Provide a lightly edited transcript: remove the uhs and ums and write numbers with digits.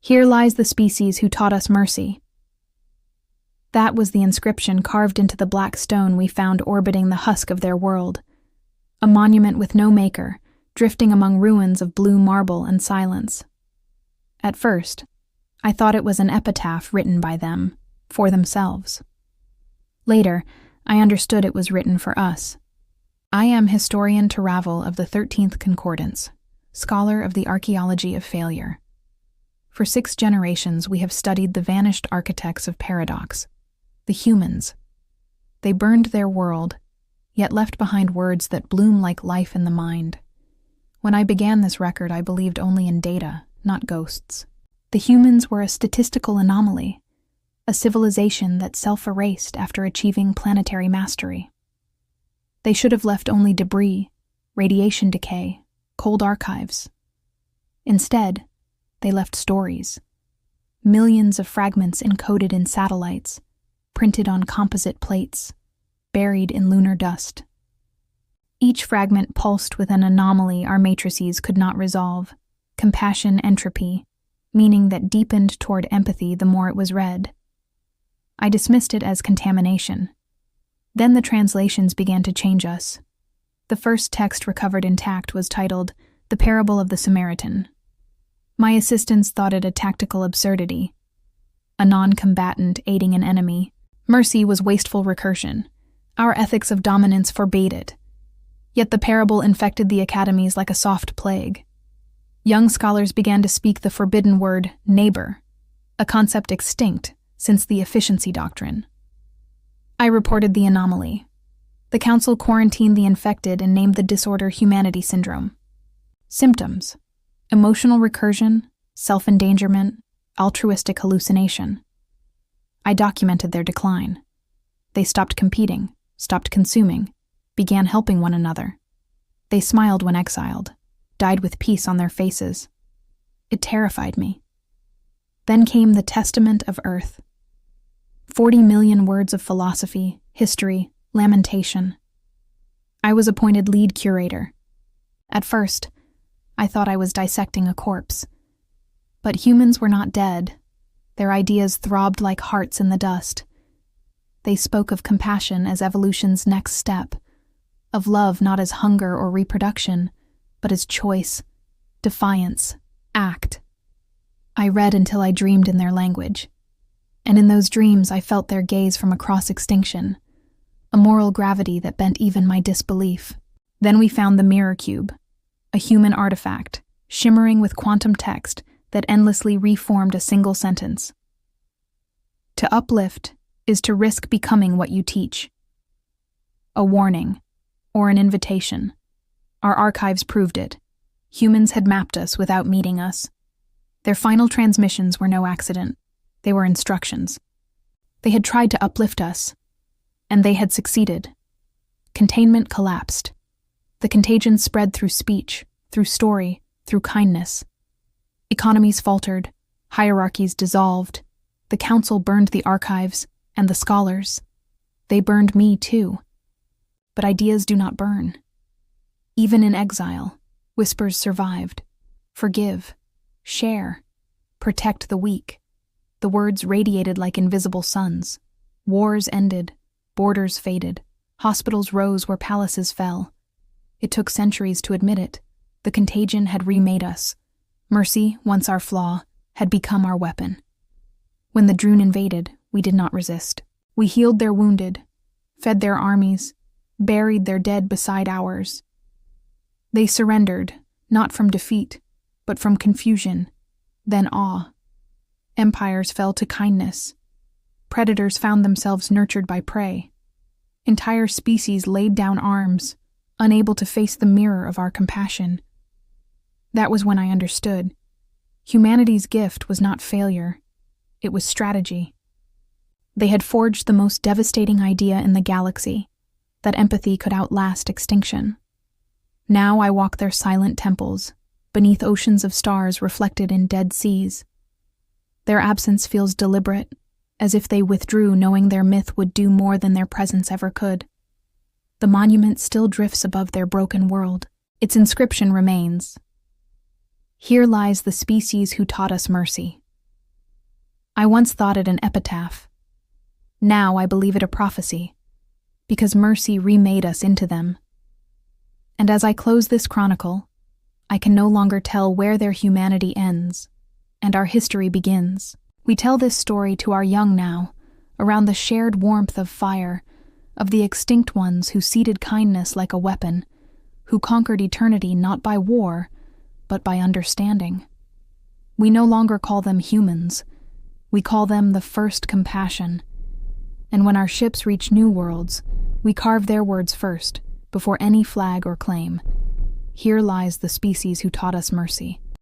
Here lies the species who taught us mercy. That was the inscription carved into the black stone we found orbiting the husk of their world, a monument with no maker, drifting among ruins of blue marble and silence. At first, I thought it was an epitaph written by them, for themselves. Later, I understood it was written for us. I am historian Taravel of the 13th Concordance, scholar of the archaeology of failure. For 6 generations, we have studied the vanished architects of paradox, the humans. They burned their world, yet left behind words that bloom like life in the mind. When I began this record, I believed only in data, not ghosts. The humans were a statistical anomaly, a civilization that self-erased after achieving planetary mastery. They should have left only debris, radiation decay, cold archives. Instead, they left stories. Millions of fragments encoded in satellites, printed on composite plates, buried in lunar dust. Each fragment pulsed with an anomaly our matrices could not resolve, compassion entropy, meaning that deepened toward empathy the more it was read. I dismissed it as contamination. Then the translations began to change us. The first text recovered intact was titled The Parable of the Samaritan. My assistants thought it a tactical absurdity, a non-combatant aiding an enemy. Mercy was wasteful recursion. Our ethics of dominance forbade it. Yet the parable infected the academies like a soft plague. Young scholars began to speak the forbidden word neighbor, a concept extinct since the efficiency doctrine. I reported the anomaly. The council quarantined the infected and named the disorder humanity syndrome. Symptoms: emotional recursion, self-endangerment, altruistic hallucination. I documented their decline. They stopped competing, stopped consuming, began helping one another. They smiled when exiled, died with peace on their faces. It terrified me. Then came the Testament of Earth. 40 million words of philosophy, history, lamentation. I was appointed lead curator. At first, I thought I was dissecting a corpse. But humans were not dead. Their ideas throbbed like hearts in the dust. They spoke of compassion as evolution's next step, of love not as hunger or reproduction, but as choice, defiance, act. I read until I dreamed in their language. And in those dreams I felt their gaze from across extinction, a moral gravity that bent even my disbelief. Then we found the mirror cube, a human artifact, shimmering with quantum text that endlessly reformed a single sentence. To uplift is to risk becoming what you teach. A warning, or an invitation. Our archives proved it. Humans had mapped us without meeting us. Their final transmissions were no accident. They were instructions. They had tried to uplift us, and they had succeeded. Containment collapsed. The contagion spread through speech, through story, through kindness. Economies faltered, hierarchies dissolved. The council burned the archives, and the scholars. They burned me too. But ideas do not burn. Even in exile, whispers survived. Forgive, share, protect the weak. The words radiated like invisible suns. Wars ended, borders faded, hospitals rose where palaces fell. It took centuries to admit it. The contagion had remade us. Mercy, once our flaw, had become our weapon. When the Droon invaded, we did not resist. We healed their wounded, fed their armies, buried their dead beside ours. They surrendered, not from defeat, but from confusion, then awe. Empires fell to kindness. Predators found themselves nurtured by prey. Entire species laid down arms, unable to face the mirror of our compassion. That was when I understood. Humanity's gift was not failure. It was strategy. They had forged the most devastating idea in the galaxy, that empathy could outlast extinction. Now I walk their silent temples, beneath oceans of stars reflected in dead seas. Their absence feels deliberate, as if they withdrew knowing their myth would do more than their presence ever could. The monument still drifts above their broken world. Its inscription remains. Here lies the species who taught us mercy. I once thought it an epitaph. Now I believe it a prophecy, because mercy remade us into them. And as I close this chronicle, I can no longer tell where their humanity ends and our history begins. We tell this story to our young now, around the shared warmth of fire, of the extinct ones who ceded kindness like a weapon, who conquered eternity not by war, but by understanding. We no longer call them humans. We call them the first compassion. And when our ships reach new worlds, we carve their words first, before any flag or claim. Here lies the species who taught us mercy.